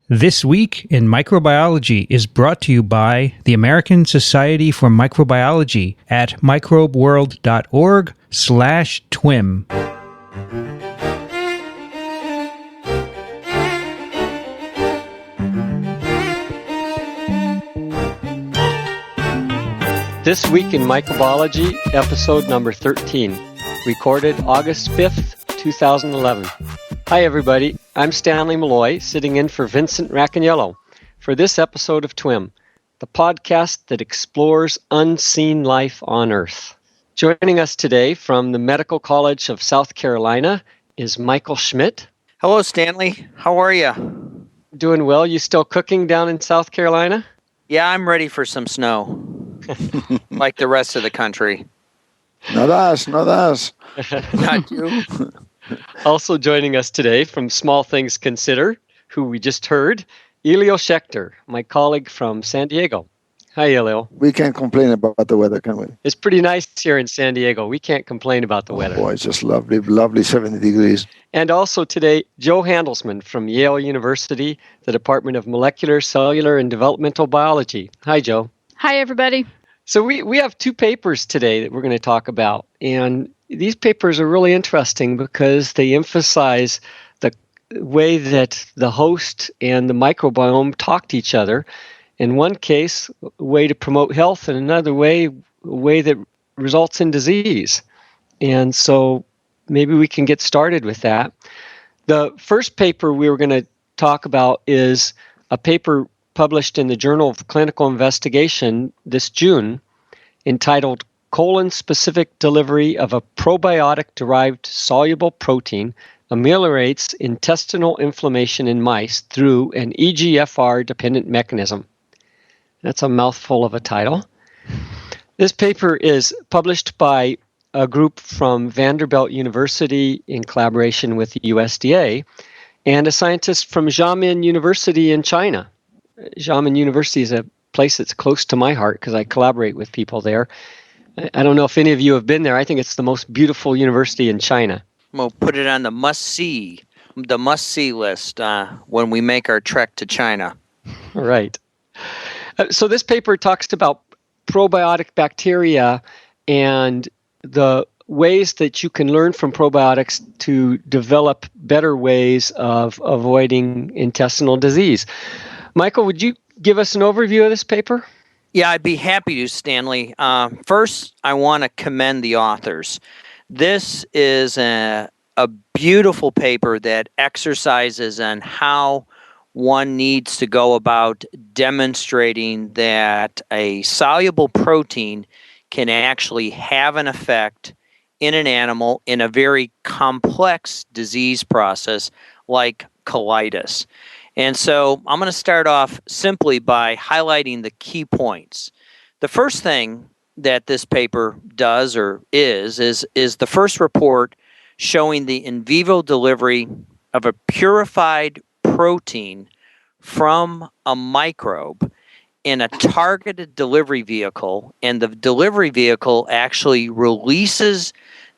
This Week in Microbiology is brought to you by the American Society for Microbiology at microbeworld.org/TWiM. This Week in Microbiology, episode number 13, recorded August 5th, 2011. Hi everybody, I'm Stanley Maloy, sitting in for Vincent Racaniello for this episode of TWiM, the podcast that explores unseen life on Earth. Joining us today from the Medical College of South Carolina is Michael Schmidt. Hello, Stanley. How are you? Doing well. You still cooking down in South Carolina? Yeah, I'm ready for some snow, like the rest of the country. Not us. Not you. Also joining us today from Small Things Consider, who we just heard, Elio Schaechter, my colleague from San Diego. Hi, Elio. We can't complain about the weather, can we? It's pretty nice here in San Diego. We can't complain about the weather. Boy, it's just lovely 70 degrees. And also today, Joe Handelsman from Yale University, the Department of Molecular, Cellular, and Developmental Biology. Hi, Joe. Hi, everybody. So we have two papers today that we're going to talk about. And these papers are really interesting because they emphasize the way that the host and the microbiome talk to each other. In one case, a way to promote health, and another way, a way that results in disease. And so maybe we can get started with that. The first paper we were going to talk about is a paper published in the Journal of Clinical Investigation this June entitled Colon-Specific Delivery of a Probiotic-Derived Soluble Protein Ameliorates Intestinal Inflammation in Mice Through an EGFR-Dependent Mechanism. That's a mouthful of a title. This paper is published by a group from Vanderbilt University in collaboration with the USDA and a scientist from Xiamen University in China. Xiamen University is a place that's close to my heart because I collaborate with people there. I don't know if any of you have been there. I think it's the most beautiful university in China. We'll put it on the must-see list when we make our trek to China. Right. So this paper talks about probiotic bacteria and the ways that you can learn from probiotics to develop better ways of avoiding intestinal disease. Michael, would you give us an overview of this paper? Yeah, I'd be happy to, Stanley. First, I want to commend the authors. This is a beautiful paper that exercises on how one needs to go about demonstrating that a soluble protein can actually have an effect in an animal in a very complex disease process like colitis. And so I'm going to start off simply by highlighting the key points. The first thing that this paper does or is the first report showing the in vivo delivery of a purified protein from a microbe in a targeted delivery vehicle, and the delivery vehicle actually releases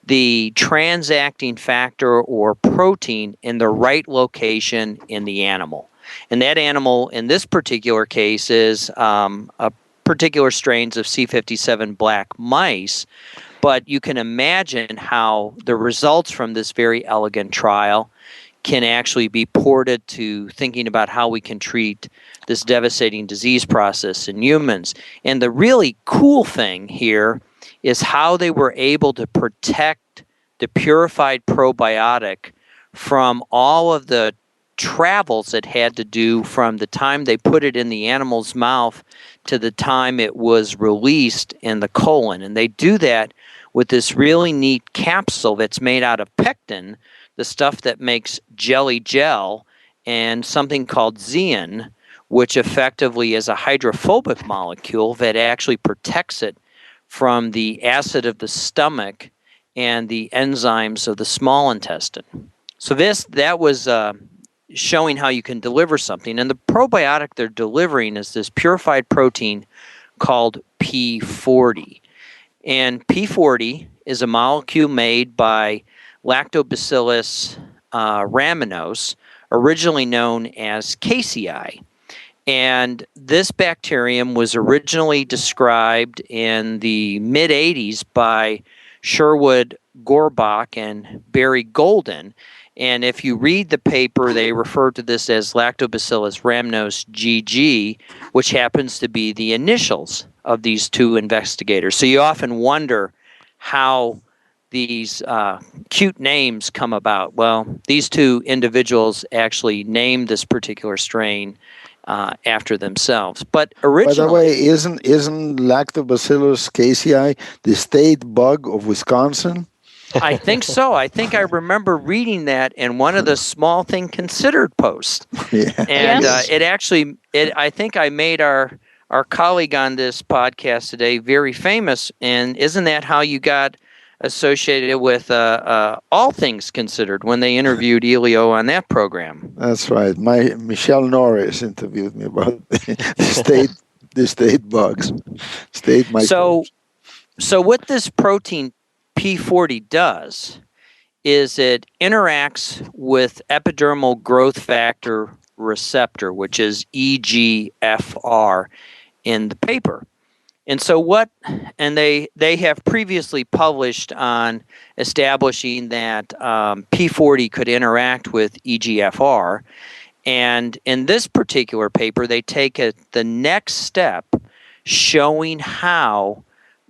the transacting factor or protein in the right location in the animal. And that animal in this particular case is a particular strains of C57 black mice, but you can imagine how the results from this very elegant trial can actually be ported to thinking about how we can treat this devastating disease process in humans. And the really cool thing here is how they were able to protect the purified probiotic from all of the travels it had to do from the time they put it in the animal's mouth to the time it was released in the colon. And they do that with this really neat capsule that's made out of pectin, the stuff that makes jelly gel, and something called zein, which effectively is a hydrophobic molecule that actually protects it from the acid of the stomach and the enzymes of the small intestine. So that was showing how you can deliver something. And the probiotic they're delivering is this purified protein called P40. And P40 is a molecule made by Lactobacillus rhamnosus, originally known as Casei. And this bacterium was originally described in the mid-'80s by Sherwood Gorbach and Barry Golden. And if you read the paper, they refer to this as Lactobacillus rhamnos GG, which happens to be the initials of these two investigators. So you often wonder how these cute names come about. Well, these two individuals actually named this particular strain after themselves. But originally, by the way, isn't Lactobacillus casei the state bug of Wisconsin? I think so. I think I remember reading that in one of the Small Thing Considered posts. Yeah. And Yes. I think I made our colleague on this podcast today very famous. And isn't that how you got associated with All Things Considered when they interviewed Elio on that program? That's right. Michelle Norris interviewed me about the state bugs, state microbes. So what this protein P40 does is it interacts with epidermal growth factor receptor, which is EGFR in the paper. And so they have previously published on establishing that P40 could interact with EGFR. And in this particular paper, they take the next step showing how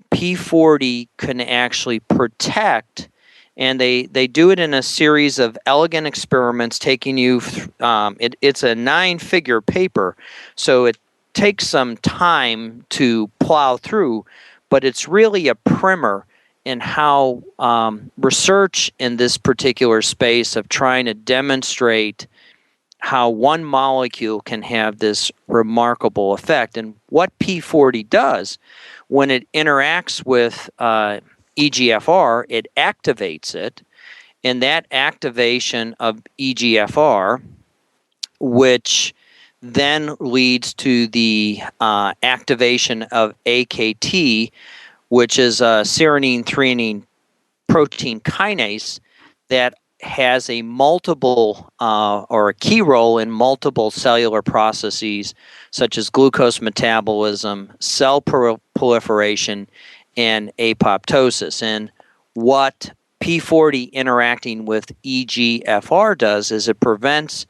P40 can actually protect, and they do it in a series of elegant experiments taking you, it's a 9-figure paper, so it takes some time to plow through, but it's really a primer in how research in this particular space of trying to demonstrate how one molecule can have this remarkable effect. And what P40 does, when it interacts with EGFR, it activates it, and that activation of EGFR, which then leads to the activation of AKT, which is a serine threonine protein kinase that has a multiple or a key role in multiple cellular processes such as glucose metabolism, cell proliferation, and apoptosis. And what P40 interacting with EGFR does is it prevents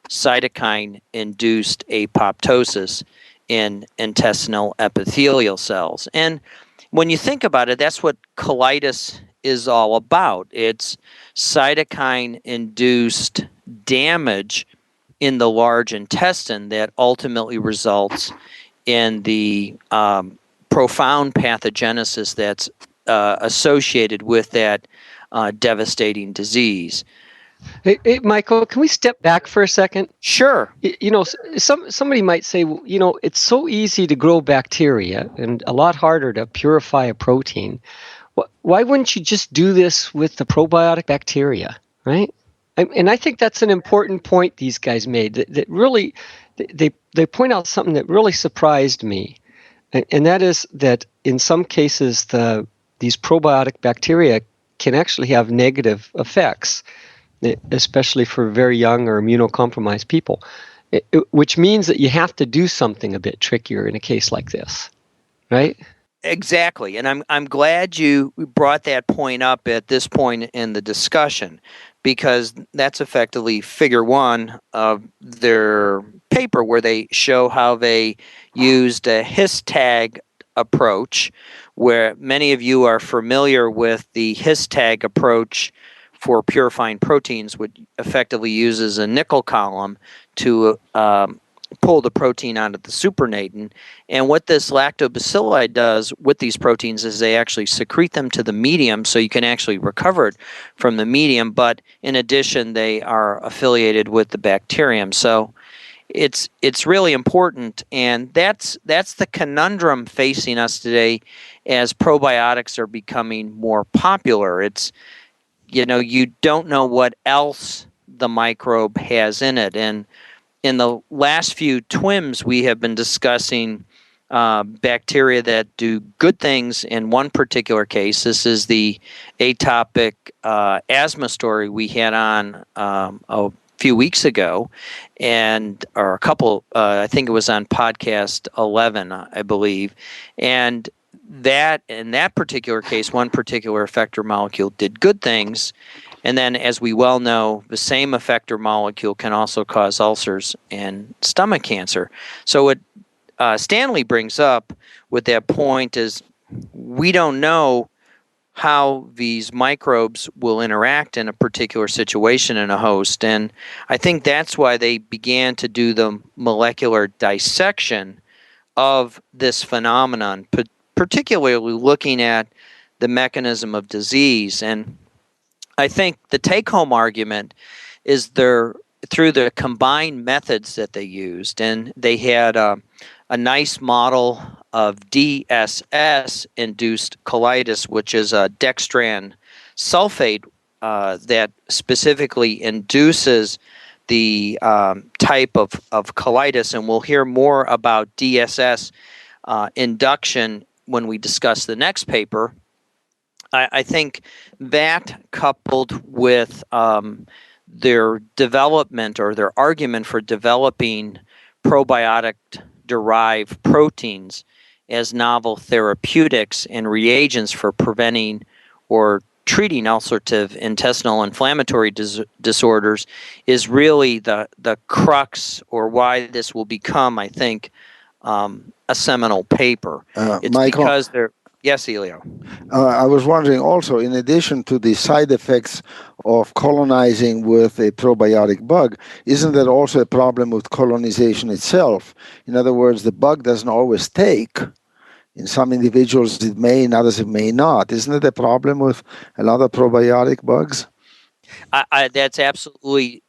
cytokine-induced apoptosis in intestinal epithelial cells. And when you think about it, that's what colitis is all about. It's cytokine-induced damage in the large intestine that ultimately results in the profound pathogenesis that's associated with that devastating disease. Hey, Michael, can we step back for a second? Sure. Somebody might say, it's so easy to grow bacteria and a lot harder to purify a protein. Why wouldn't you just do this with the probiotic bacteria, right? And I think that's an important point these guys made. That really, they point out something that really surprised me, and that is that in some cases these probiotic bacteria can actually have negative effects, especially for very young or immunocompromised people, which means that you have to do something a bit trickier in a case like this, right? Exactly, and I'm glad you brought that point up at this point in the discussion, because that's effectively figure 1 of their paper, where they show how they used a histag approach, where many of you are familiar with the histag approach for purifying proteins, which effectively uses a nickel column to pull the protein out of the supernatant. And what this lactobacilli does with these proteins is they actually secrete them to the medium, so you can actually recover it from the medium. But in addition, they are affiliated with the bacterium. So it's really important, and that's the conundrum facing us today as probiotics are becoming more popular. It's, you don't know what else the microbe has in it. And in the last few TWiMs, we have been discussing bacteria that do good things in one particular case. This is the atopic asthma story we had on few weeks ago, or a couple. I think it was on podcast 11, I believe, and that in that particular case, one particular effector molecule did good things, and then, as we well know, the same effector molecule can also cause ulcers and stomach cancer. So what Stanley brings up with that point is we don't know how these microbes will interact in a particular situation in a host. And I think that's why they began to do the molecular dissection of this phenomenon, particularly looking at the mechanism of disease. And I think the take-home argument is through the combined methods that they used, and they had a nice model of DSS-induced colitis, which is a dextran sulfate that specifically induces the type of colitis, and we'll hear more about DSS induction when we discuss the next paper. I think that, coupled with their development or their argument for developing probiotic-derived proteins as novel therapeutics and reagents for preventing or treating ulcerative intestinal inflammatory disorders, is really the crux, or why this will become, I think, a seminal paper. It's Michael, because they're... Yes, Elio. I was wondering also, in addition to the side effects of colonizing with a probiotic bug, isn't that also a problem with colonization itself? In other words, the bug doesn't always take. In some individuals it may, in others it may not. Isn't it a problem with a lot of probiotic bugs? That's absolutely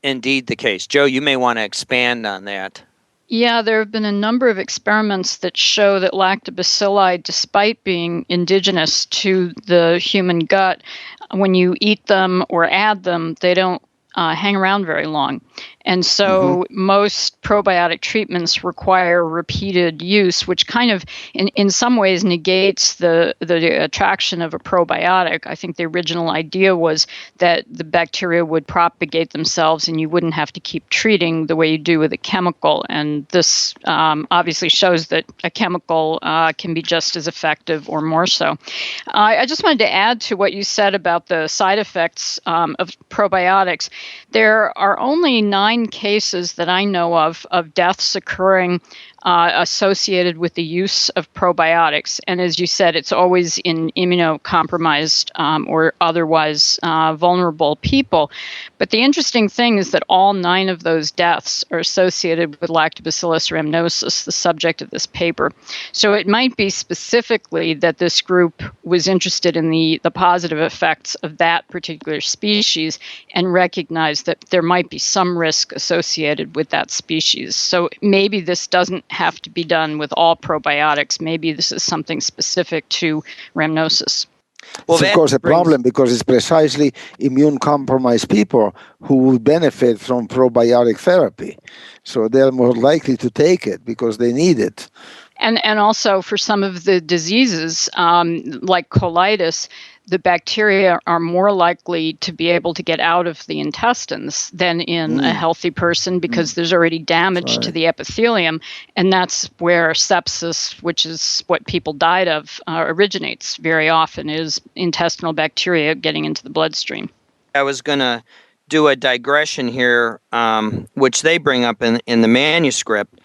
indeed the case. Joe, you may want to expand on that. Yeah, there have been a number of experiments that show that lactobacilli, despite being indigenous to the human gut, when you eat them or add them, they don't hang around very long. And so most probiotic treatments require repeated use, which kind of, in some ways, negates the attraction of a probiotic. I think the original idea was that the bacteria would propagate themselves and you wouldn't have to keep treating the way you do with a chemical. And this obviously shows that a chemical can be just as effective or more so. I just wanted to add to what you said about the side effects of probiotics. There are only 9 cases that I know of deaths occurring associated with the use of probiotics. And as you said, it's always in immunocompromised or otherwise vulnerable people. But the interesting thing is that all 9 of those deaths are associated with Lactobacillus rhamnosus, the subject of this paper. So it might be specifically that this group was interested in the positive effects of that particular species and recognized that there might be some risk associated with that species. So maybe this doesn't have to be done with all probiotics. Maybe this is something specific to rhamnosus. Well, it's of course a problem because it's precisely immune-compromised people who would benefit from probiotic therapy. So they're more likely to take it because they need it. And also for some of the diseases like colitis, the bacteria are more likely to be able to get out of the intestines than in a healthy person because there's already damage to the epithelium. And that's where sepsis, which is what people died of, originates very often, is intestinal bacteria getting into the bloodstream. I was going to do a digression here, which they bring up in the manuscript.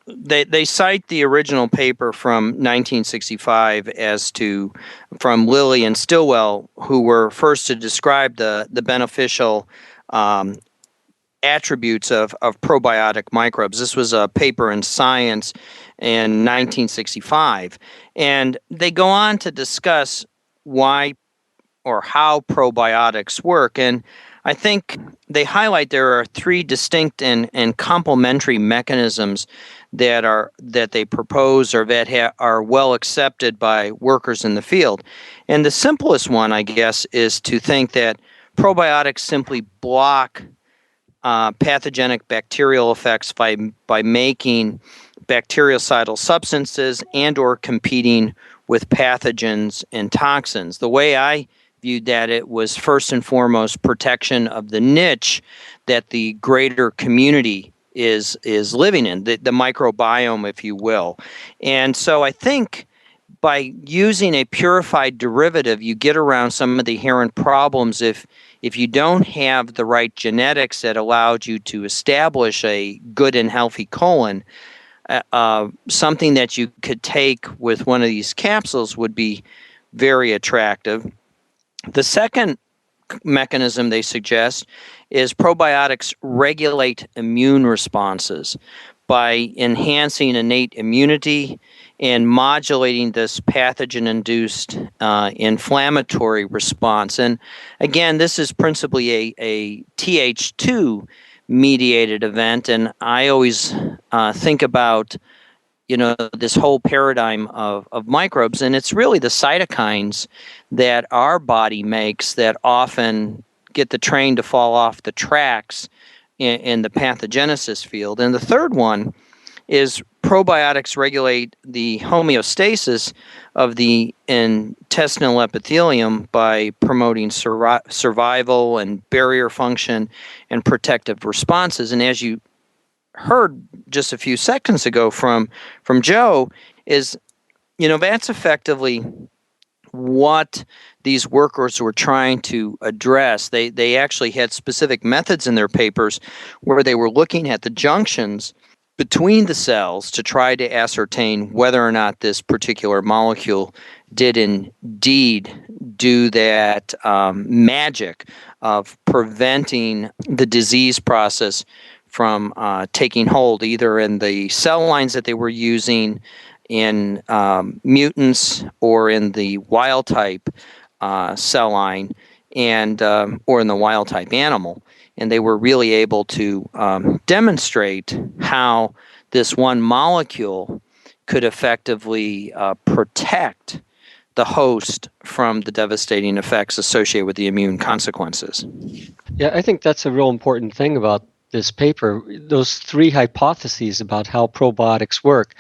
They cite the original paper from 1965 from Lilly and Stilwell, who were first to describe the beneficial attributes of probiotic microbes. This was a paper in Science in 1965. And they go on to discuss why or how probiotics work. And I think they highlight there are 3 distinct and complementary mechanisms that they propose or that are well accepted by workers in the field. And the simplest one, I guess, is to think that probiotics simply block pathogenic bacterial effects by making bactericidal substances and or competing with pathogens and toxins. The way I viewed that it was first and foremost protection of the niche that the greater community is living in, the microbiome, if you will. And so I think by using a purified derivative, you get around some of the inherent problems if you don't have the right genetics that allowed you to establish a good and healthy colon. Something that you could take with one of these capsules would be very attractive. The second mechanism they suggest is probiotics regulate immune responses by enhancing innate immunity and modulating this pathogen-induced inflammatory response. And again, this is principally a Th2 mediated event, and I always think about this whole paradigm of microbes, and it's really the cytokines that our body makes that often get the train to fall off the tracks in the pathogenesis field. And the third one is probiotics regulate the homeostasis of the intestinal epithelium by promoting survival and barrier function and protective responses. And as you heard just a few seconds ago from Joe, is that's effectively what these workers were trying to address. They actually had specific methods in their papers where they were looking at the junctions between the cells to try to ascertain whether or not this particular molecule did indeed do that magic of preventing the disease process from taking hold, either in the cell lines that they were using in mutants or in the wild type cell line and or in the wild type animal. And they were really able to demonstrate how this one molecule could effectively protect the host from the devastating effects associated with the immune consequences. Yeah, I think that's a real important thing about this paper, those three hypotheses about how probiotics work.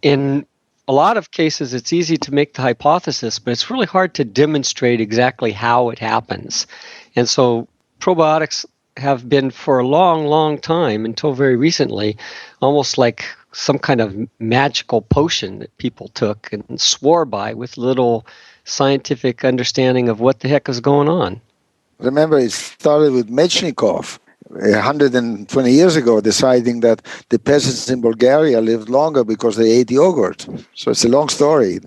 In a lot of cases, it's easy to make the hypothesis, but it's really hard to demonstrate exactly how it happens. And so probiotics have been for a long, long time, until very recently, almost like some kind of magical potion that people took and swore by with little scientific understanding of what the heck is going on. Remember, it started with Mechnikov 120 years ago, deciding that the peasants in Bulgaria lived longer because they ate yogurt. So it's a long story.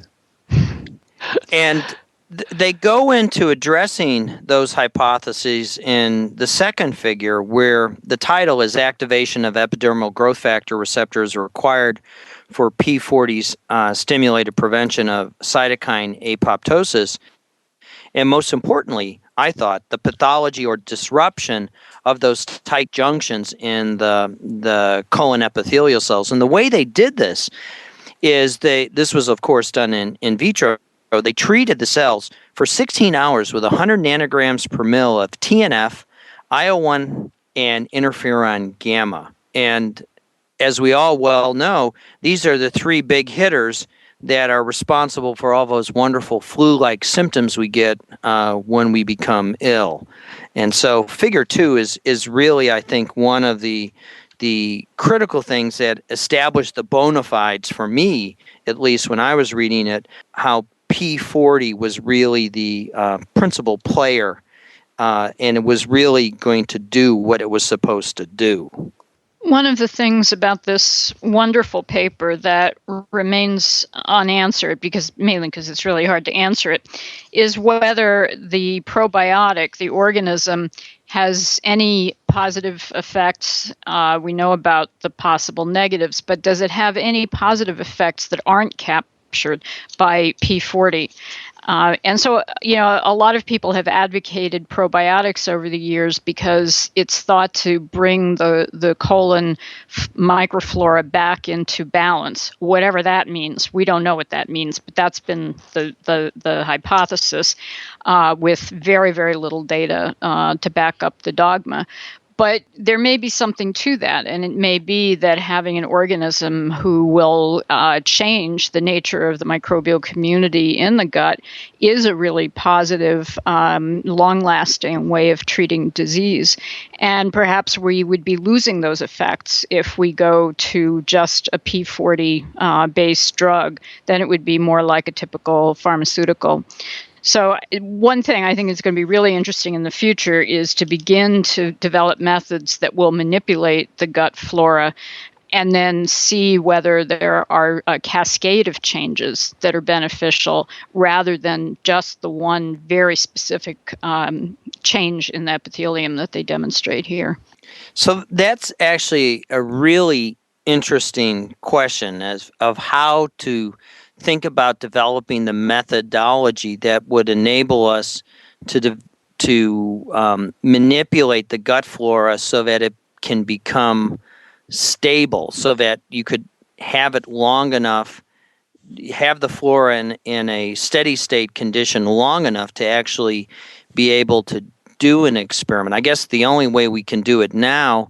And they go into addressing those hypotheses in the second figure, where the title is Activation of Epidermal Growth Factor Receptors Required for P40's Stimulated Prevention of Cytokine Apoptosis. And most importantly, I thought, the pathology or disruption of those tight junctions in the colon epithelial cells. And the way they did this is this was, of course, done in vitro. They treated the cells for 16 hours with 100 nanograms per mil of TNF, IL-1, and interferon gamma. And as we all well know, these are the three big hitters that are responsible for all those wonderful flu-like symptoms we get when we become ill. And so figure 2 is really, I think, one of the critical things that established the bona fides for me, at least when I was reading it, how P40 was really the principal player, and it was really going to do what it was supposed to do. One of the things about this wonderful paper that remains unanswered, mainly because it's really hard to answer it, is whether the probiotic, the organism, has any positive effects. We know about the possible negatives, but does it have any positive effects that aren't captured by P40? And so, a lot of people have advocated probiotics over the years because it's thought to bring the colon microflora back into balance, whatever that means. We don't know what that means, but that's been the hypothesis with very, very little data to back up the dogma. But there may be something to that, and it may be that having an organism who will change the nature of the microbial community in the gut is a really positive, long-lasting way of treating disease. And perhaps we would be losing those effects if we go to just a P40-based drug. Then it would be more like a typical pharmaceutical. So one thing I think is going to be really interesting in the future is to begin to develop methods that will manipulate the gut flora and then see whether there are a cascade of changes that are beneficial rather than just the one very specific change in the epithelium that they demonstrate here. So that's actually a really interesting question of how to think about developing the methodology that would enable us to manipulate the gut flora so that it can become stable, so that you could have it long enough, have the flora in a steady state condition long enough to actually be able to do an experiment. I guess the only way we can do it now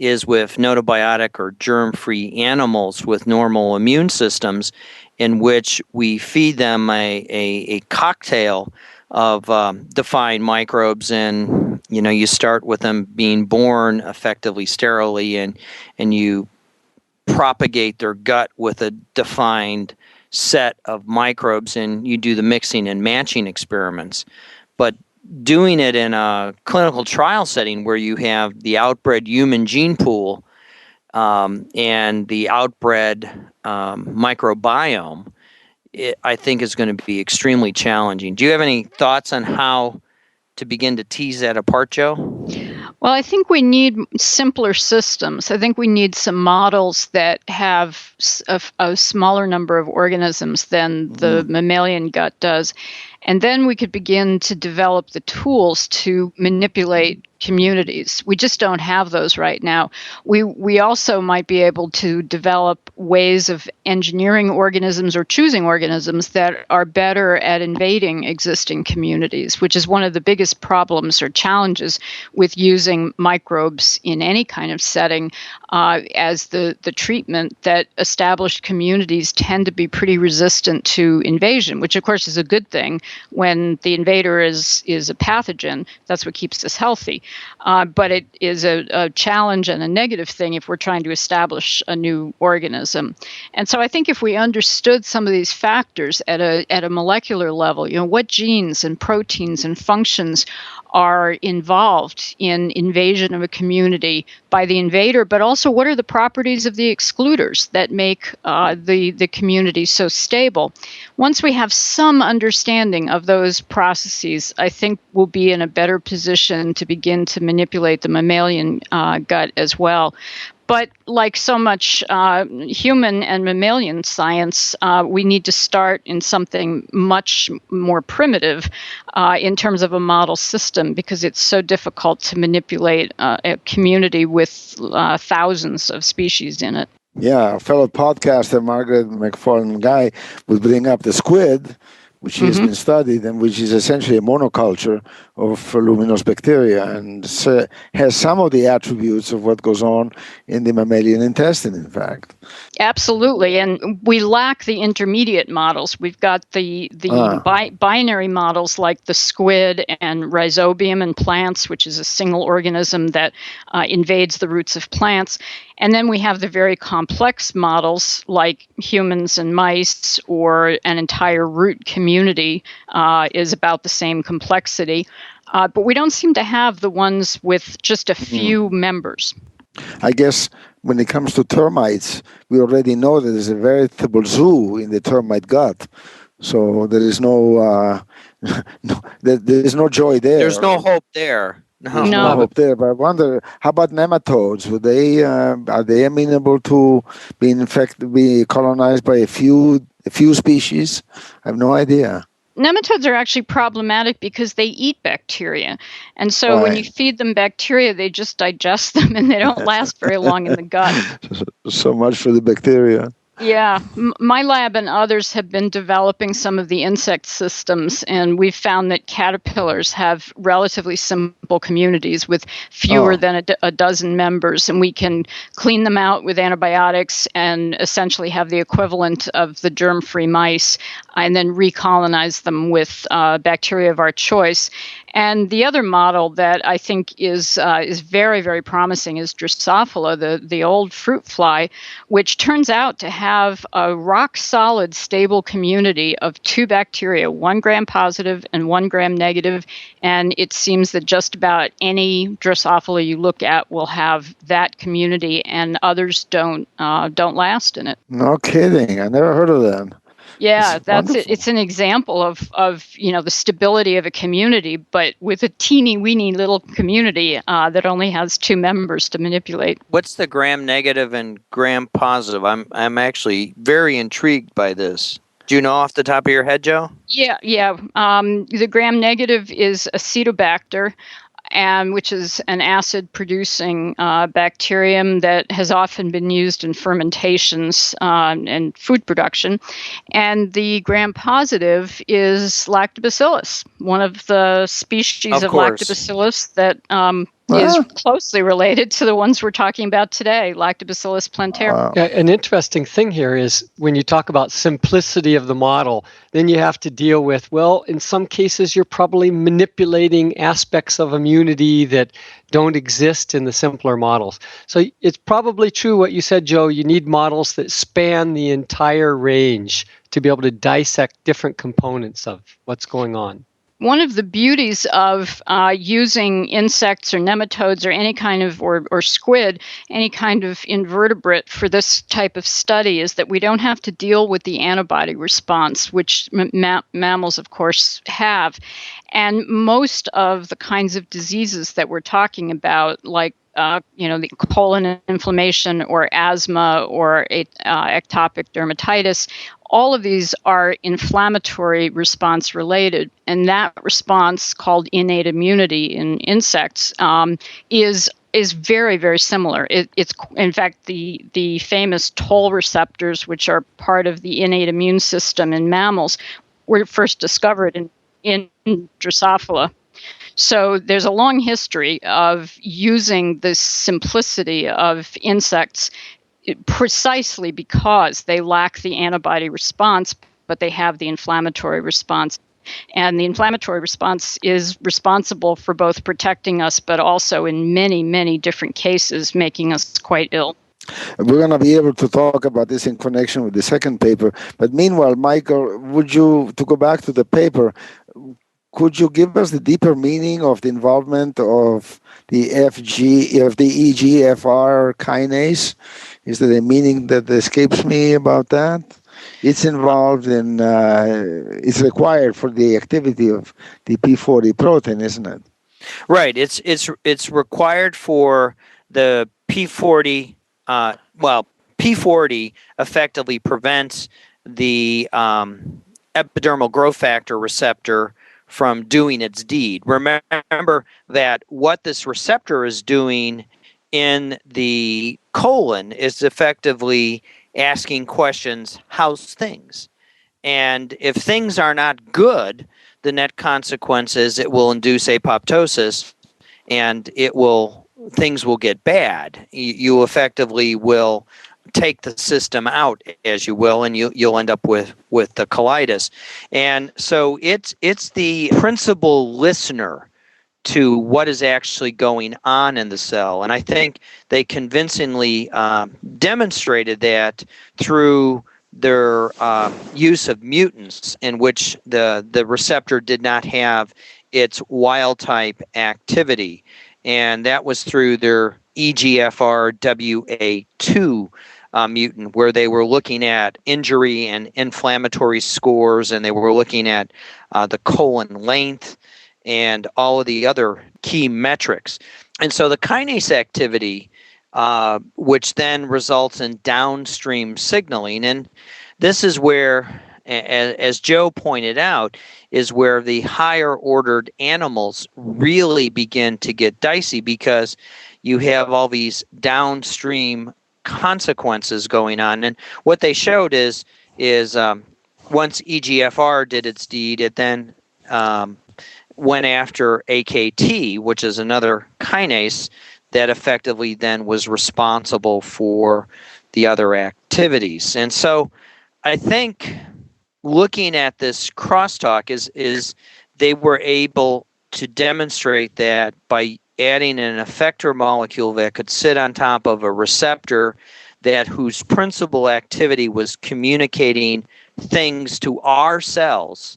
is with notobiotic or germ-free animals with normal immune systems, in which we feed them a cocktail of defined microbes, and you start with them being born effectively sterilely, and you propagate their gut with a defined set of microbes, and you do the mixing and matching experiments. But doing it in a clinical trial setting where you have the outbred human gene pool and the outbred microbiome, I think is going to be extremely challenging. Do you have any thoughts on how to begin to tease that apart, Joe? Well, I think we need simpler systems. I think we need some models that have a smaller number of organisms than the mammalian gut does. And then we could begin to develop the tools to manipulate communities. We just don't have those right now. We also might be able to develop ways of engineering organisms or choosing organisms that are better at invading existing communities, which is one of the biggest problems or challenges with using microbes in any kind of setting as the treatment, that established communities tend to be pretty resistant to invasion, which of course is a good thing. When the invader is a pathogen, that's what keeps us healthy. But it is a challenge and a negative thing if we're trying to establish a new organism. And so I think if we understood some of these factors at a molecular level, what genes and proteins and functions are involved in invasion of a community by the invader, but also what are the properties of the excluders that make the community so stable. Once we have some understanding of those processes, I think we'll be in a better position to begin to manipulate the mammalian gut as well. But like so much human and mammalian science, we need to start in something much more primitive in terms of a model system, because it's so difficult to manipulate a community with thousands of species in it. Yeah, a fellow podcaster, Margaret McFarland Guy, would bring up the squid, which has been studied and which is essentially a monoculture of luminous bacteria and has some of the attributes of what goes on in the mammalian intestine, in fact. Absolutely, and we lack the intermediate models. We've got the binary models like the squid and rhizobium in plants, which is a single organism that invades the roots of plants. And then we have the very complex models like humans and mice, or an entire root community is about the same complexity. But we don't seem to have the ones with just a few members. I guess when it comes to termites, we already know that there's a veritable zoo in the termite gut. So there is there's no joy there. There's no hope there. There's no hope there. But I wonder, how about nematodes? Are they amenable to be colonized by a few species? I have no idea. Nematodes are actually problematic because they eat bacteria. And so when you feed them bacteria, they just digest them and they don't last very long in the gut. So much for the bacteria. Yeah, my lab and others have been developing some of the insect systems, and we've found that caterpillars have relatively simple communities with fewer than a dozen members, and we can clean them out with antibiotics and essentially have the equivalent of the germ-free mice, and then recolonize them with bacteria of our choice. And the other model that I think is very, very promising is Drosophila, the old fruit fly, which turns out to have a rock-solid, stable community of two bacteria, 1 gram positive and 1 gram negative. And it seems that just about any Drosophila you look at will have that community, and others don't last in it. No kidding. I never heard of that. Yeah, It's that's it. wonderful. It's an example of the stability of a community, but with a teeny weeny little community that only has 2 members to manipulate. What's the gram negative and gram positive? I'm actually very intrigued by this. Do you know off the top of your head, Joe? Yeah. The gram negative is Acetobacter, which is an acid-producing bacterium that has often been used in fermentations and food production. And the gram-positive is Lactobacillus, one of the species of Lactobacillus that is closely related to the ones we're talking about today, Lactobacillus plantarum. Yeah, an interesting thing here is when you talk about simplicity of the model, then you have to deal with, well, in some cases, you're probably manipulating aspects of immunity that don't exist in the simpler models. So it's probably true what you said, Joe. You need models that span the entire range to be able to dissect different components of what's going on. One of the beauties of using insects or nematodes or any kind of, or squid, any kind of invertebrate for this type of study is that we don't have to deal with the antibody response, which mammals, of course, have. And most of the kinds of diseases that we're talking about, like the colon inflammation or asthma or ectopic dermatitis, all of these are inflammatory response related. And that response, called innate immunity in insects, is very, very similar. It's in fact the famous toll receptors, which are part of the innate immune system in mammals, were first discovered in Drosophila. So there's a long history of using this simplicity of insects precisely because they lack the antibody response, but they have the inflammatory response. And the inflammatory response is responsible for both protecting us, but also in many, many different cases, making us quite ill. We're going to be able to talk about this in connection with the second paper. But meanwhile, Michael, to go back to the paper, could you give us the deeper meaning of the involvement of the EGFR kinase? Is there a meaning that escapes me about that? It's involved in, it's required for the activity of the P40 protein, isn't it? Right. It's required for the P40. P40 effectively prevents the epidermal growth factor receptor from doing its deed. Remember that what this receptor is doing in the colon is effectively asking questions, how's things? And if things are not good, the net consequence is it will induce apoptosis, and things will get bad. You effectively will take the system out, as you will, and you'll end up with the colitis. And so it's the principal listener to what is actually going on in the cell. And I think they convincingly demonstrated that through their use of mutants in which the receptor did not have its wild type activity. And that was through their EGFR-WA2 mutant, where they were looking at injury and inflammatory scores, and they were looking at the colon length and all of the other key metrics. And so the kinase activity, which then results in downstream signaling, and this is where, as Joe pointed out, is where the higher ordered animals really begin to get dicey, because you have all these downstream consequences going on. And what they showed is once EGFR did its deed, it then went after AKT, which is another kinase that effectively then was responsible for the other activities. And so I think looking at this crosstalk is they were able to demonstrate that by adding an effector molecule that could sit on top of a receptor that whose principal activity was communicating things to our cells,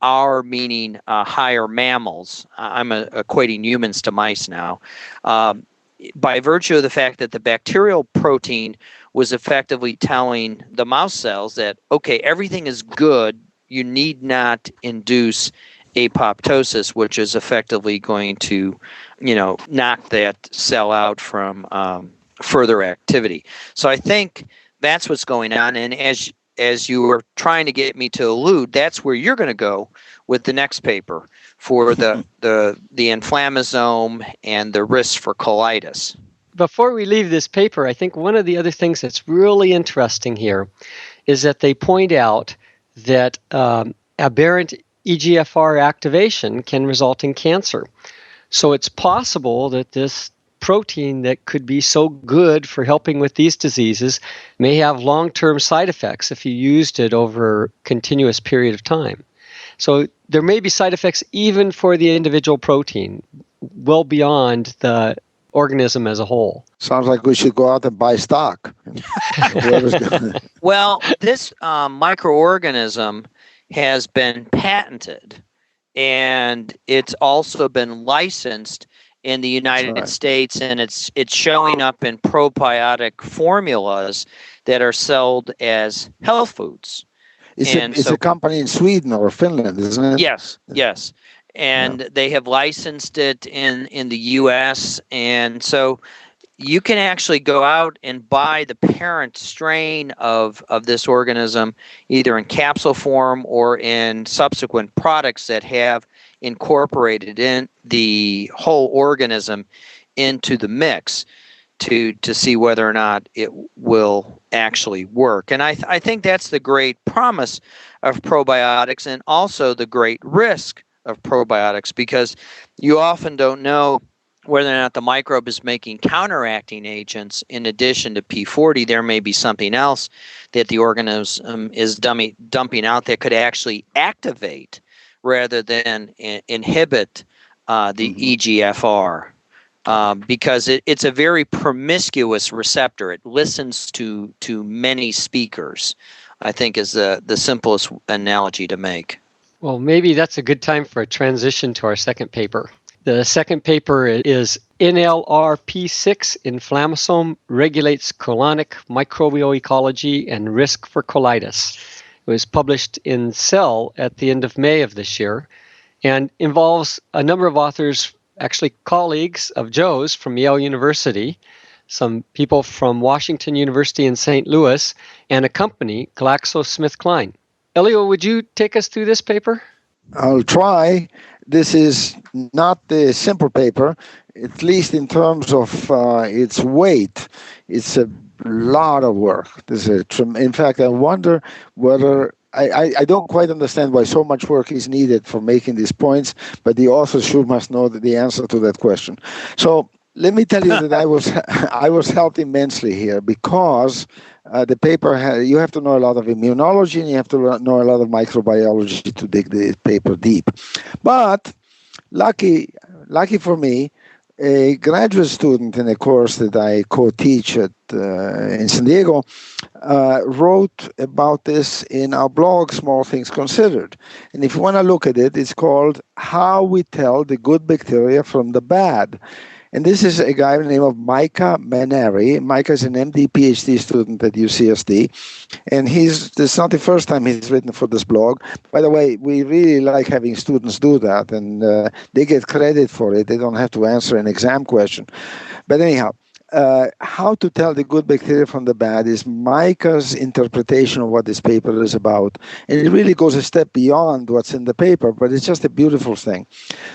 our meaning higher mammals. I'm equating humans to mice now. By virtue of the fact that the bacterial protein was effectively telling the mouse cells that, okay, everything is good, you need not induce apoptosis, which is effectively going to, knock that cell out from further activity. So I think that's what's going on. And as you were trying to get me to allude, that's where you're going to go with the next paper for the inflammasome and the risk for colitis. Before we leave this paper, I think one of the other things that's really interesting here is that they point out that aberrant EGFR activation can result in cancer. So it's possible that this protein that could be so good for helping with these diseases may have long-term side effects if you used it over a continuous period of time. So there may be side effects even for the individual protein, well beyond the organism as a whole. Sounds like we should go out and buy stock. Well, this microorganism has been patented, and it's also been licensed in the United States, and it's showing up in probiotic formulas that are sold as health foods. It's a company in Sweden or Finland, isn't it? Yes. And they have licensed it in the U.S., and so you can actually go out and buy the parent strain of this organism either in capsule form or in subsequent products that have incorporated in the whole organism into the mix to see whether or not it will actually work. And I think that's the great promise of probiotics and also the great risk of probiotics, because you often don't know whether or not the microbe is making counteracting agents in addition to P40. There may be something else that the organism is dumping out that could actually activate rather than inhibit the EGFR, because it's a very promiscuous receptor. It listens to many speakers, I think is the simplest analogy to make. Well, maybe that's a good time for a transition to our second paper. The second paper is NLRP6 inflammasome regulates colonic microbial ecology and risk for colitis. It was published in Cell at the end of May of this year and involves a number of authors, actually colleagues of Joe's from Yale University, some people from Washington University in St. Louis, and a company, GlaxoSmithKline. Elio, would you take us through this paper? I'll try. This is not the simple paper, at least in terms of its weight. It's a lot of work. In fact, I wonder whether I don't quite understand why so much work is needed for making these points, but the author sure must know the answer to that question. So let me tell you that I was helped immensely here because the paper you have to know a lot of immunology and you have to know a lot of microbiology to dig the paper deep. But lucky for me, a graduate student in a course that I co-teach in San Diego wrote about this in our blog, Small Things Considered. And if you want to look at it, it's called How We Tell the Good Bacteria from the Bad. And this is a guy by the name of Micah Maneri. Micah is an MD, PhD student at UCSD. And it's not the first time he's written for this blog. By the way, we really like having students do that, and they get credit for it. They don't have to answer an exam question. But anyhow, how to tell the good bacteria from the bad is Micah's interpretation of what this paper is about. And it really goes a step beyond what's in the paper, but it's just a beautiful thing.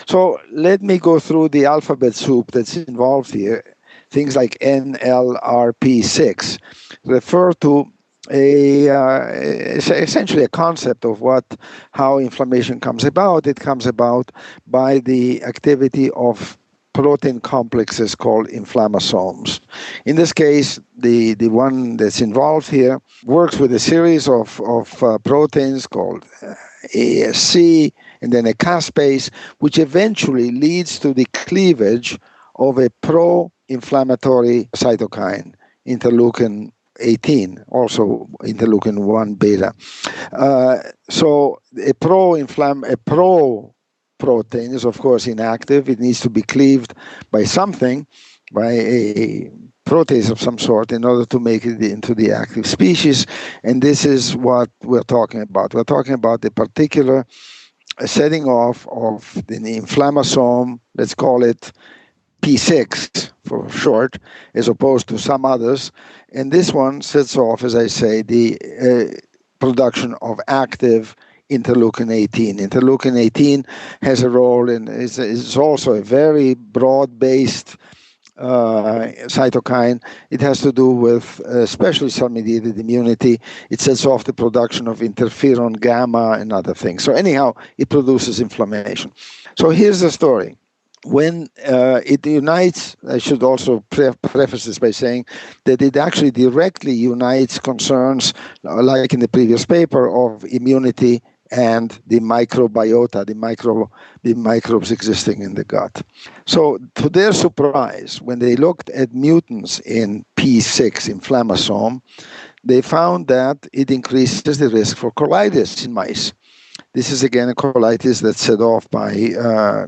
So let me go through the alphabet soup that's involved here. things like NLRP6, refer to essentially a concept of how inflammation comes about. It comes about by the activity of protein complexes called inflammasomes. In this case, the one that's involved here works with a series of proteins called ASC and then a caspase, which eventually leads to the cleavage of a pro-inflammatory cytokine, interleukin 18, also interleukin 1 beta. So a pro protein is, of course, inactive. It needs to be cleaved by something, by a protease of some sort, in order to make it into the active species. And this is what we're talking about. We're talking about the particular setting off of the inflammasome, let's call it P6 for short, as opposed to some others. And this one sets off, as I say, the production of active interleukin 18. Interleukin 18 has a role in, is also a very broad-based cytokine. It has to do with especially cell-mediated immunity. It sets off the production of interferon gamma and other things. So anyhow, it produces inflammation. So here's the story. When it unites, I should also preface this by saying that it actually directly unites concerns, like in the previous paper, of immunity and the microbiota, the microbes existing in the gut. So to their surprise, when they looked at mutants in P6 inflammasome, they found that it increases the risk for colitis in mice. This is again a colitis that's set off by,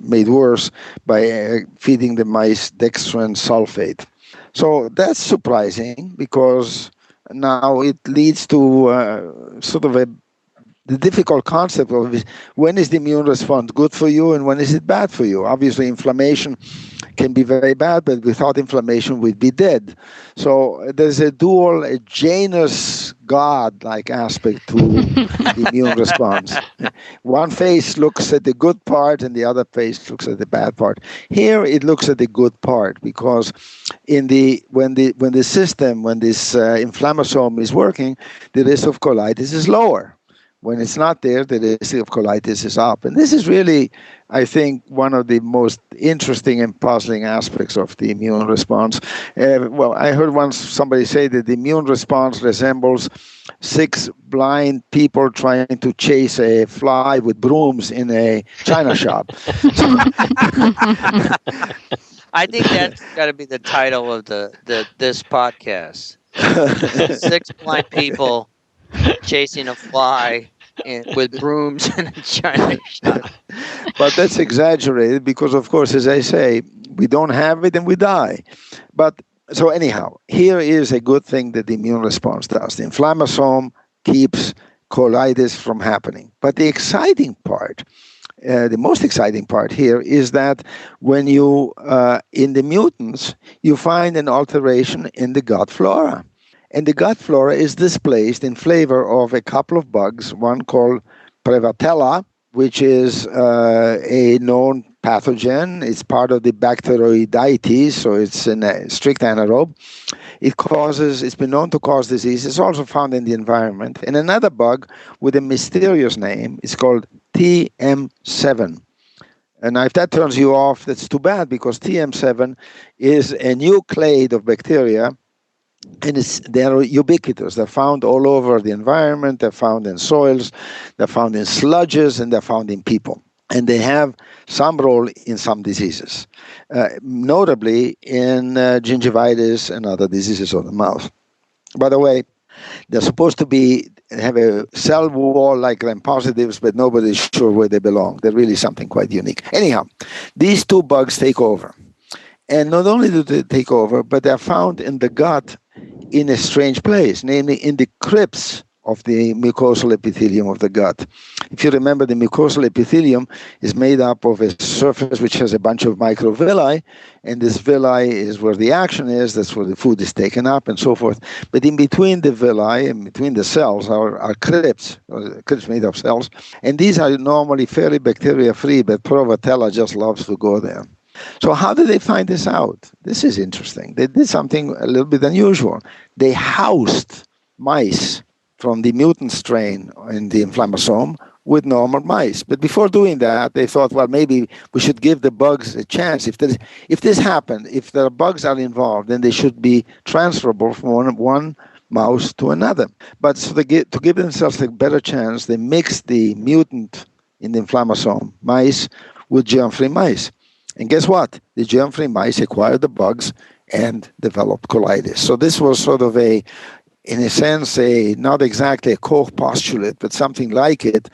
made worse by feeding the mice dextran sulfate. So that's surprising because now it leads to sort of the difficult concept of when is the immune response good for you and when is it bad for you. Obviously, inflammation can be very bad, but without inflammation, we'd be dead. So there's a dual, a Janus God-like aspect to the immune response. One face looks at the good part and the other face looks at the bad part. Here, it looks at the good part because when this inflammasome is working, the risk of colitis is lower. When it's not there, the risk of colitis is up. And this is really, I think, one of the most interesting and puzzling aspects of the immune response. Well, I heard once somebody say that the immune response resembles 6 blind people trying to chase a fly with brooms in a china shop. I think that's got to be the title of this podcast. 6 blind people chasing a fly with brooms in a china shop. But that's exaggerated because, of course, as I say, we don't have it and we die. But so anyhow, here is a good thing that the immune response does. The inflammasome keeps colitis from happening. But the exciting part, the most exciting part here is that when you, in the mutants, you find an alteration in the gut flora. And the gut flora is displaced in favor of a couple of bugs, one called Prevotella, which is a known pathogen. It's part of the Bacteroidetes, so it's a strict anaerobe. It's been known to cause disease. It's also found in the environment. And another bug with a mysterious name is called TM7. And if that turns you off, that's too bad, because TM7 is a new clade of bacteria. And they're ubiquitous. They're found all over the environment. They're found in soils. They're found in sludges, and they're found in people. And they have some role in some diseases, notably in gingivitis and other diseases of the mouth. By the way, they're supposed to have a cell wall like gram-positives, but nobody's sure where they belong. They're really something quite unique. Anyhow, these 2 bugs take over. And not only do they take over, but they're found in the gut in a strange place, namely in the crypts of the mucosal epithelium of the gut. If you remember, the mucosal epithelium is made up of a surface which has a bunch of microvilli, and this villi is where the action is, that's where the food is taken up, and so forth. But in between the villi, and between the cells, are crypts made of cells, and these are normally fairly bacteria-free, but Prevotella just loves to go there. So how did they find this out? This is interesting. They did something a little bit unusual. They housed mice from the mutant strain in the inflammasome with normal mice. But before doing that, they thought, well, maybe we should give the bugs a chance. If this happened, if the bugs are involved, then they should be transferable from one mouse to another. But so to give themselves a better chance, they mixed the mutant in the inflammasome mice with germ-free mice. And guess what? The germ-free mice acquired the bugs and developed colitis. So this was sort of in a sense, not exactly a Koch postulate, but something like it,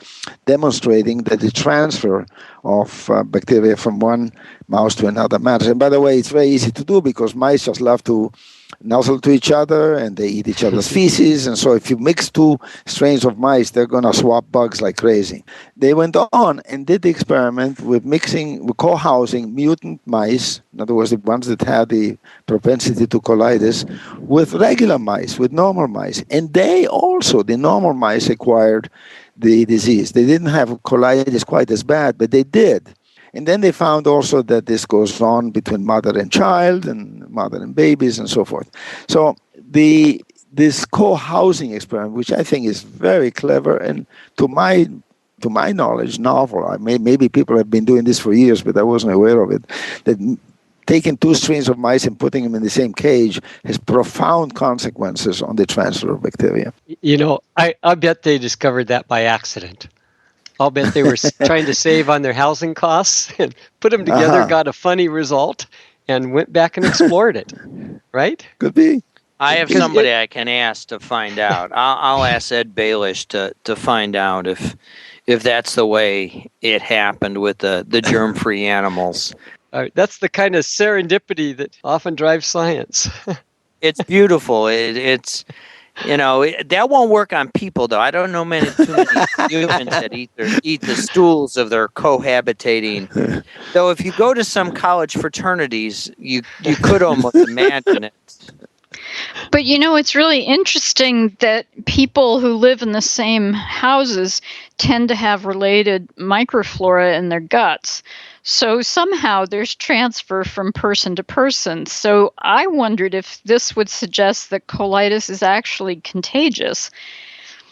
demonstrating that the transfer of bacteria from one mouse to another matters. And by the way, it's very easy to do because mice just love to nuzzle to each other and they eat each other's feces. And so if you mix two strains of mice, they're going to swap bugs like crazy. They went on and did the experiment with co-housing mutant mice, in other words, the ones that had the propensity to colitis, with regular mice, with normal mice. And they also, the normal mice, acquired the disease. They didn't have colitis quite as bad, but they did. And then they found also that this goes on between mother and child and mother and babies and so forth. So this co-housing experiment, which I think is very clever and to my knowledge, novel. Maybe people have been doing this for years, but I wasn't aware of it. That taking two strains of mice and putting them in the same cage has profound consequences on the transfer of bacteria. You know, I bet they discovered that by accident. I'll bet they were trying to save on their housing costs and put them together, got a funny result, and went back and explored it. Right? Could be. I have somebody I can ask to find out. I'll ask Ed Baelish to find out if that's the way it happened with the germ-free animals. That's the kind of serendipity that often drives science. It's beautiful. It's that won't work on people, though. I don't know too many humans that eat the stools of their cohabitating. Though if you go to some college fraternities, you could almost imagine it. But it's really interesting that people who live in the same houses tend to have related microflora in their guts. So somehow there's transfer from person to person. So I wondered if this would suggest that colitis is actually contagious.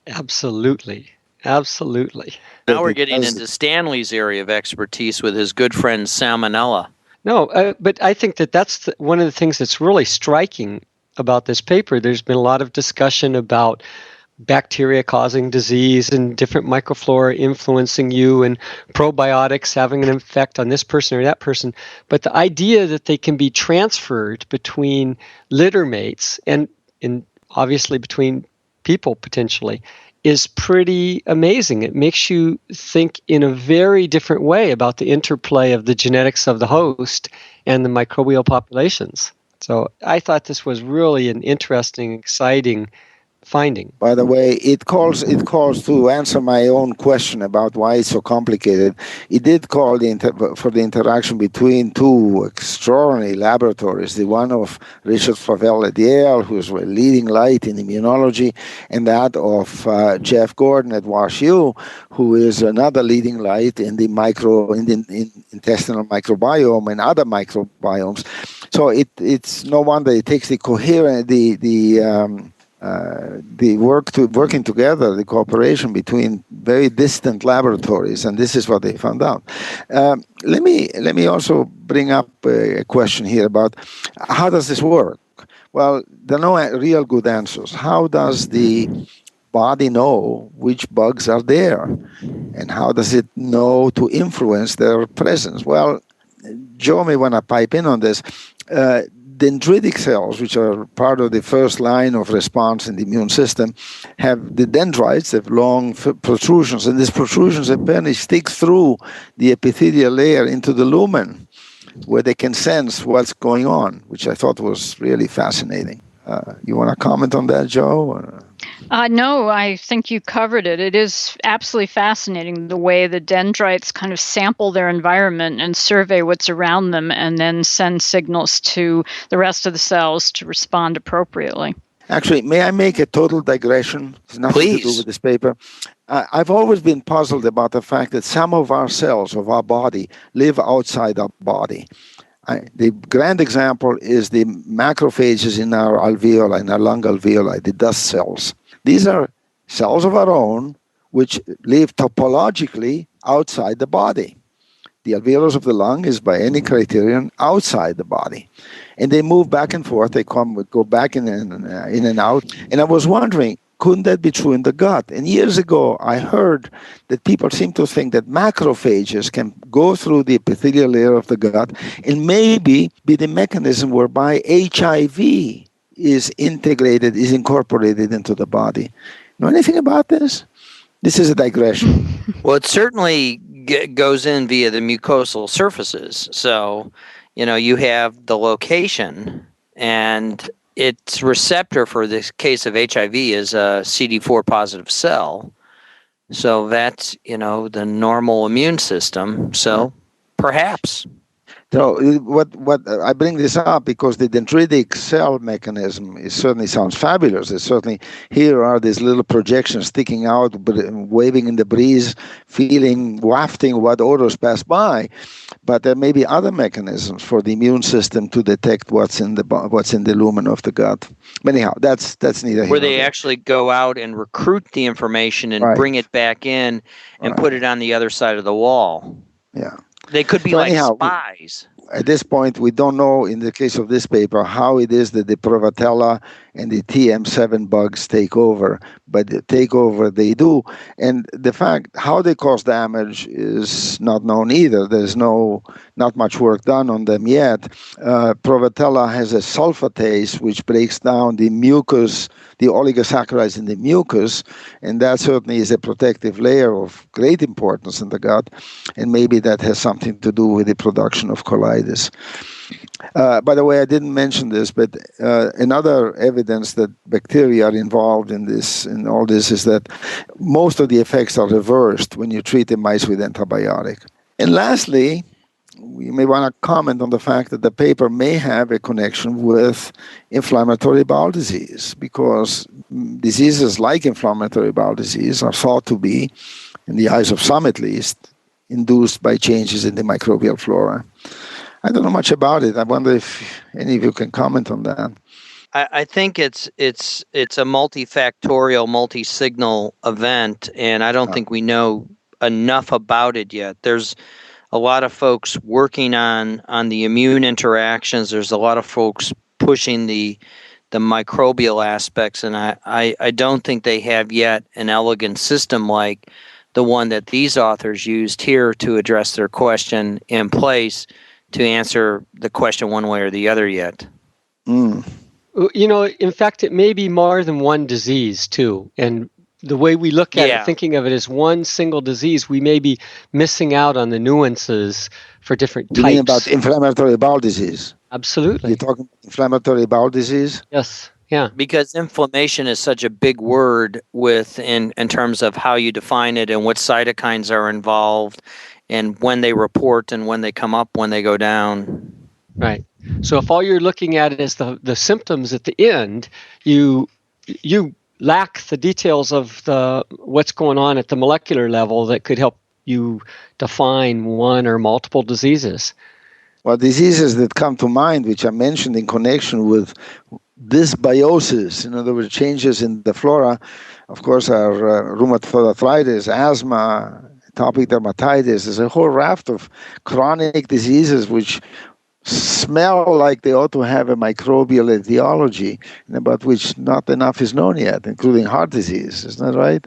Absolutely. Absolutely. Now we're getting into Stanley's area of expertise with his good friend salmonella. No, but I think that's one of the things that's really striking about this paper. There's been a lot of discussion about bacteria causing disease and different microflora influencing you and probiotics having an effect on this person or that person. But the idea that they can be transferred between litter mates and obviously between people potentially is pretty amazing. It makes you think in a very different way about the interplay of the genetics of the host and the microbial populations. So I thought this was really an interesting, exciting finding. By the way, it calls to answer my own question about why it's so complicated. It did call for the interaction between two extraordinary laboratories, the one of Richard Flavell at Yale, who's a leading light in immunology, and that of Jeff Gordon at WashU, who is another leading light in the intestinal microbiome and other microbiomes. So it's no wonder it takes the coherent working together, the cooperation between very distant laboratories, and this is what they found out. Let me also bring up a question here about how does this work? Well, there are no real good answers. How does the body know which bugs are there, and how does it know to influence their presence? Well, Joe may want to pipe in on this. Dendritic cells, which are part of the first line of response in the immune system, have the dendrites, have long protrusions, and these protrusions apparently stick through the epithelial layer into the lumen, where they can sense what's going on, which I thought was really fascinating. You want to comment on that, Joe? No, I think you covered it. It is absolutely fascinating the way the dendrites kind of sample their environment and survey what's around them and then send signals to the rest of the cells to respond appropriately. Actually, may I make a total digression? It's nothing to do with this paper. I've always been puzzled about the fact that some of our cells of our body live outside our body. The grand example is the macrophages in our alveoli, in our lung alveoli, the dust cells. These are cells of our own which live topologically outside the body. The alveolus of the lung is, by any criterion, outside the body. And they move back and forth. They go back in and out. And I was wondering, couldn't that be true in the gut? And years ago, I heard that people seem to think that macrophages can go through the epithelial layer of the gut and maybe be the mechanism whereby HIV is incorporated into the body. Know anything about this? This is a digression. Well, it certainly goes in via the mucosal surfaces. So, you have the location, and its receptor for this case of HIV is a CD4 positive cell. So that's, the normal immune system. So perhaps. So what I bring this up because the dendritic cell mechanism certainly sounds fabulous. It's certainly, here are these little projections sticking out, waving in the breeze, wafting what odors pass by. But there may be other mechanisms for the immune system to detect what's in the lumen of the gut. But anyhow, that's neither here where they nor there. actually go out and recruit the information and bring it back in and put it on the other side of the wall. Yeah. They could be spies. At this point, we don't know, in the case of this paper, how it is that the Prevotella and the TM7 bugs take over, but take over they do. And the fact how they cause damage is not known either. There's not much work done on them yet. Prevotella has a sulfatase which breaks down the mucus, the oligosaccharides in the mucus, and that certainly is a protective layer of great importance in the gut, and maybe that has something to do with the production of colitis. By the way, I didn't mention this, but another evidence that bacteria are involved in all this is that most of the effects are reversed when you treat the mice with antibiotic. And lastly, we may want to comment on the fact that the paper may have a connection with inflammatory bowel disease, because diseases like inflammatory bowel disease are thought to be, in the eyes of some at least, induced by changes in the microbial flora. I don't know much about it. I wonder if any of you can comment on that. I think it's a multifactorial, multi-signal event, and I don't think we know enough about it yet. There's a lot of folks working on the immune interactions. There's a lot of folks pushing the microbial aspects, and I don't think they have yet an elegant system like the one that these authors used here to address their question in place to answer the question one way or the other yet. In fact, it may be more than one disease too. And the way we look at it, thinking of it as one single disease, we may be missing out on the nuances for different types. You mean about inflammatory bowel disease? Absolutely. You're talking about inflammatory bowel disease? Yes. Yeah. Because inflammation is such a big word in terms of how you define it and what cytokines are involved and when they report and when they come up, when they go down. Right. So if all you're looking at is the symptoms at the end, you lack the details of what's going on at the molecular level that could help you define one or multiple diseases. Well, diseases that come to mind, which are mentioned in connection with dysbiosis, in other words, changes in the flora, of course, are rheumatoid arthritis, asthma, atopic dermatitis. There's a whole raft of chronic diseases which smell like they ought to have a microbial etiology, about which not enough is known yet, including heart disease. Isn't that right?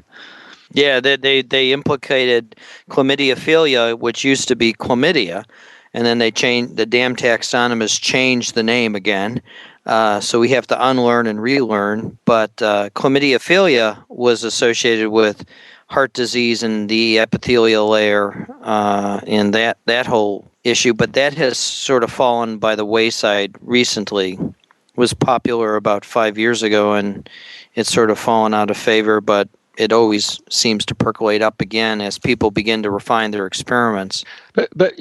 Yeah, they implicated chlamydiophilia, which used to be chlamydia, and then they changed, the damn taxonomists changed the name again. So we have to unlearn and relearn. But chlamydiophilia was associated with heart disease and the epithelial layer and that whole issue. But that has sort of fallen by the wayside recently. It was popular about 5 years ago, and it's sort of fallen out of favor. But it always seems to percolate up again as people begin to refine their experiments. But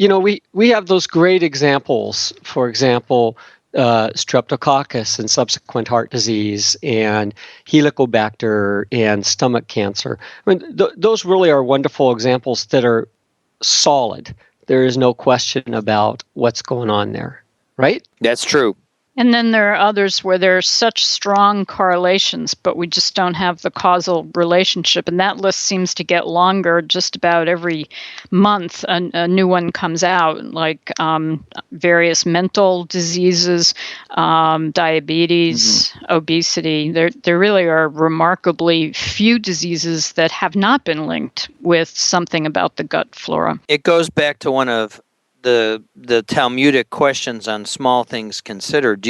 we have those great examples. For example, streptococcus and subsequent heart disease, and helicobacter and stomach cancer. I mean, those really are wonderful examples that are solid. There is no question about what's going on there. right? That's true. And then there are others where there are such strong correlations, but we just don't have the causal relationship. And that list seems to get longer just about every month. A new one comes out, like various mental diseases, diabetes, obesity. There really are remarkably few diseases that have not been linked with something about the gut flora. It goes back to one of the Talmudic questions on small things considered.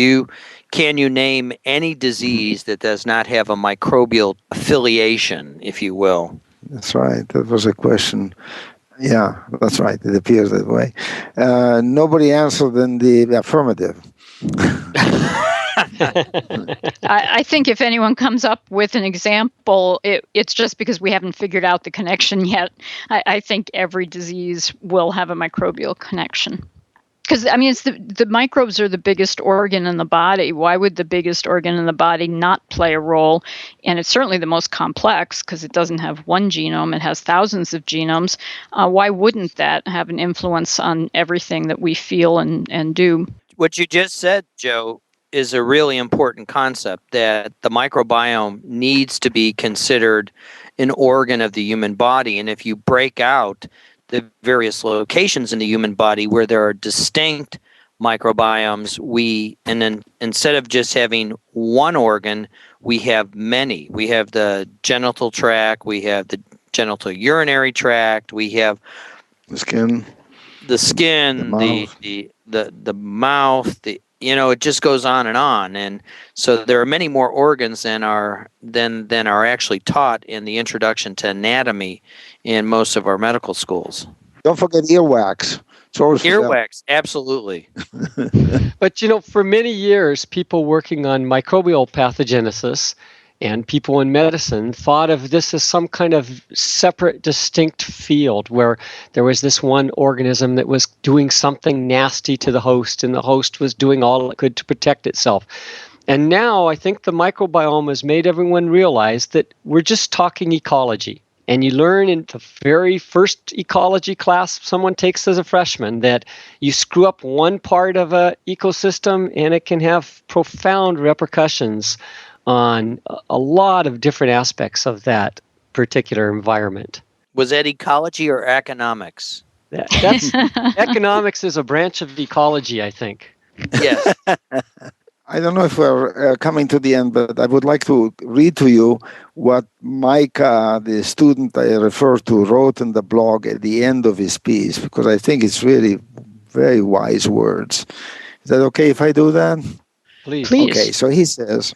Can you name any disease that does not have a microbial affiliation, if you will? That's right. That was a question. Yeah, that's right. It appears that way. Nobody answered in the affirmative. I think if anyone comes up with an example, it's just because we haven't figured out the connection yet. I think every disease will have a microbial connection. Because, I mean, it's the microbes are the biggest organ in the body. Why would the biggest organ in the body not play a role? And it's certainly the most complex because it doesn't have one genome. It has thousands of genomes. Why wouldn't that have an influence on everything that we feel and do? What you just said, Joe, is a really important concept, that the microbiome needs to be considered an organ of the human body. And if you break out the various locations in the human body where there are distinct microbiomes, and then instead of just having one organ, we have many. We have the genital tract, we have the genital urinary tract, we have the skin, the mouth, it just goes on. And so there are many more organs than are actually taught in the introduction to anatomy in most of our medical schools. Don't forget earwax. Earwax, absolutely. But, for many years, people working on microbial pathogenesis and people in medicine thought of this as some kind of separate, distinct field where there was this one organism that was doing something nasty to the host, and the host was doing all it could to protect itself. And now I think the microbiome has made everyone realize that we're just talking ecology. And you learn in the very first ecology class someone takes as a freshman that you screw up one part of an ecosystem and it can have profound repercussions on a lot of different aspects of that particular environment. Was that ecology or economics? That's economics is a branch of ecology, I think. Yes. I don't know if we're coming to the end, but I would like to read to you what Mike, the student I referred to, wrote in the blog at the end of his piece, because I think it's really very wise words. Is that okay if I do that? Please. Okay, so he says,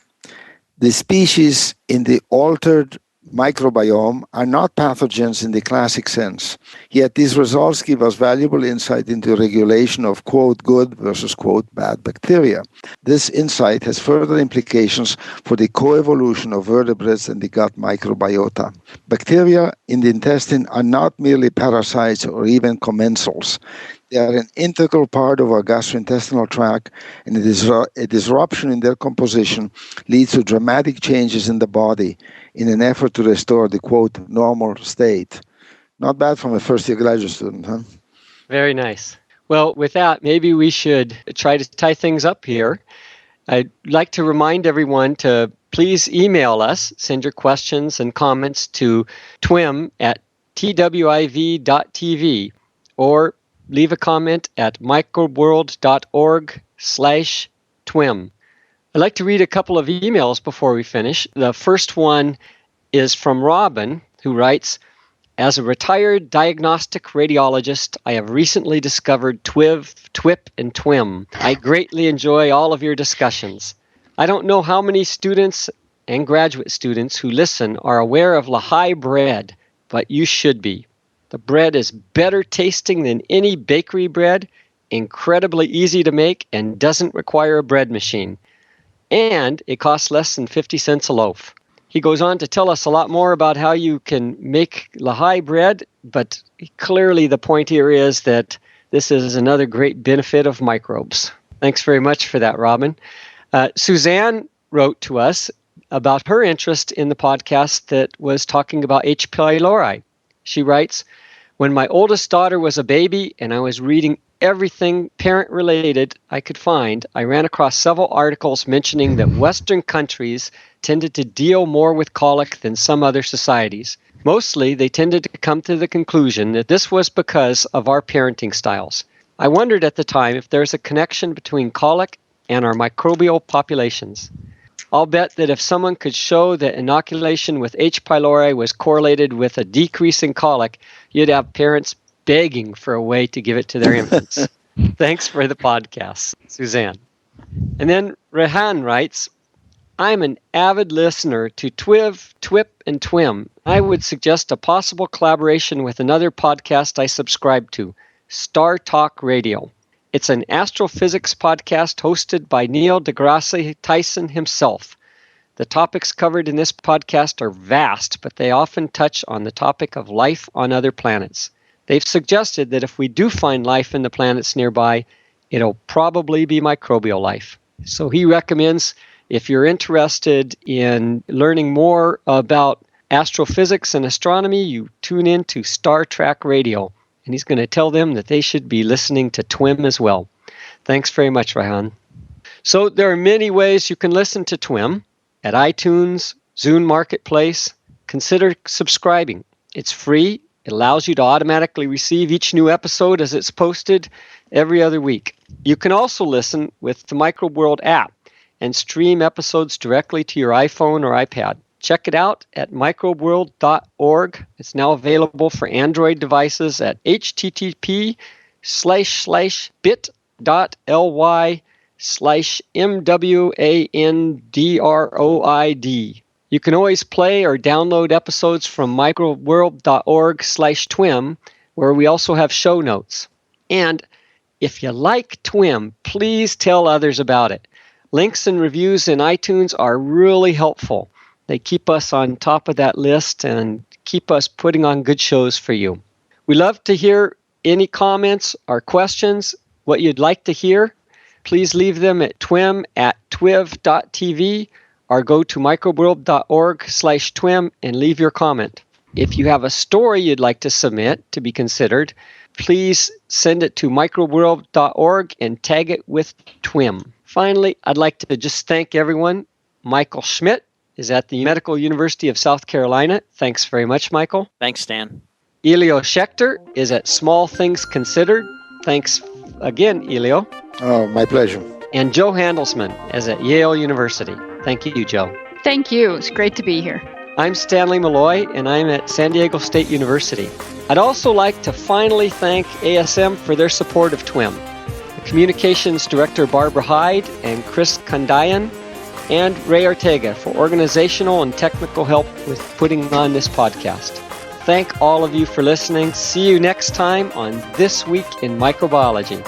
the species in the altered microbiome are not pathogens in the classic sense. Yet these results give us valuable insight into regulation of, quote, good versus, quote, bad bacteria. This insight has further implications for the coevolution of vertebrates and the gut microbiota. Bacteria in the intestine are not merely parasites or even commensals. They are an integral part of our gastrointestinal tract, and a disruption in their composition leads to dramatic changes in the body in an effort to restore the, quote, normal state. Not bad from a first-year graduate student, huh? Very nice. Well, with that, maybe we should try to tie things up here. I'd like to remind everyone to please email us, send your questions and comments to TWiM at twiv.tv, or leave a comment at microworld.org/TWiM. I'd like to read a couple of emails before we finish. The first one is from Robin, who writes, as a retired diagnostic radiologist, I have recently discovered TWiP, and TWiM. I greatly enjoy all of your discussions. I don't know how many students and graduate students who listen are aware of Lehigh bread, but you should be. The bread is better tasting than any bakery bread, incredibly easy to make, and doesn't require a bread machine. And it costs less than 50 cents a loaf. He goes on to tell us a lot more about how you can make Lehigh bread, but clearly the point here is that this is another great benefit of microbes. Thanks very much for that, Robin. Suzanne wrote to us about her interest in the podcast that was talking about H. pylori. She writes, when my oldest daughter was a baby and I was reading everything parent-related I could find, I ran across several articles mentioning that Western countries tended to deal more with colic than some other societies. Mostly, they tended to come to the conclusion that this was because of our parenting styles. I wondered at the time if there's a connection between colic and our microbial populations. I'll bet that if someone could show that inoculation with H. pylori was correlated with a decrease in colic, you'd have parents begging for a way to give it to their infants. Thanks for the podcast, Suzanne. And then Rehan writes, I'm an avid listener to TWiM, and TWiM. I would suggest a possible collaboration with another podcast I subscribe to, Star Talk Radio. It's an astrophysics podcast hosted by Neil deGrasse Tyson himself. The topics covered in this podcast are vast, but they often touch on the topic of life on other planets. They've suggested that if we do find life in the planets nearby, it'll probably be microbial life. So he recommends, if you're interested in learning more about astrophysics and astronomy, you tune in to Star Trek Radio. And he's going to tell them that they should be listening to TWiM as well. Thanks very much, Rehan. So there are many ways you can listen to TWiM at iTunes, Zune Marketplace. Consider subscribing. It's free. It allows you to automatically receive each new episode as it's posted every other week. You can also listen with the MicroWorld app and stream episodes directly to your iPhone or iPad. Check it out at microworld.org. It's now available for Android devices at http://bit.ly/MWANDROID. You can always play or download episodes from microworld.org/TWiM, where we also have show notes. And if you like TWiM, please tell others about it. Links and reviews in iTunes are really helpful. They keep us on top of that list and keep us putting on good shows for you. We love to hear any comments or questions, what you'd like to hear. Please leave them at twim@twiv.tv or go to microworld.org/TWiM and leave your comment. If you have a story you'd like to submit to be considered, please send it to microworld.org and tag it with TWiM. Finally, I'd like to just thank everyone. Michael Schmidt is at the Medical University of South Carolina. Thanks very much, Michael. Thanks, Stan. Elio Schaechter is at Small Things Considered. Thanks again, Elio. Oh, my pleasure. And Joe Handelsman is at Yale University. Thank you, Joe. Thank you. It's great to be here. I'm Stanley Maloy, and I'm at San Diego State University. I'd also like to finally thank ASM for their support of TWiM. The Communications Director Barbara Hyde and Chris Kandayan, and Ray Ortega for organizational and technical help with putting on this podcast. Thank all of you for listening. See you next time on This Week in Microbiology.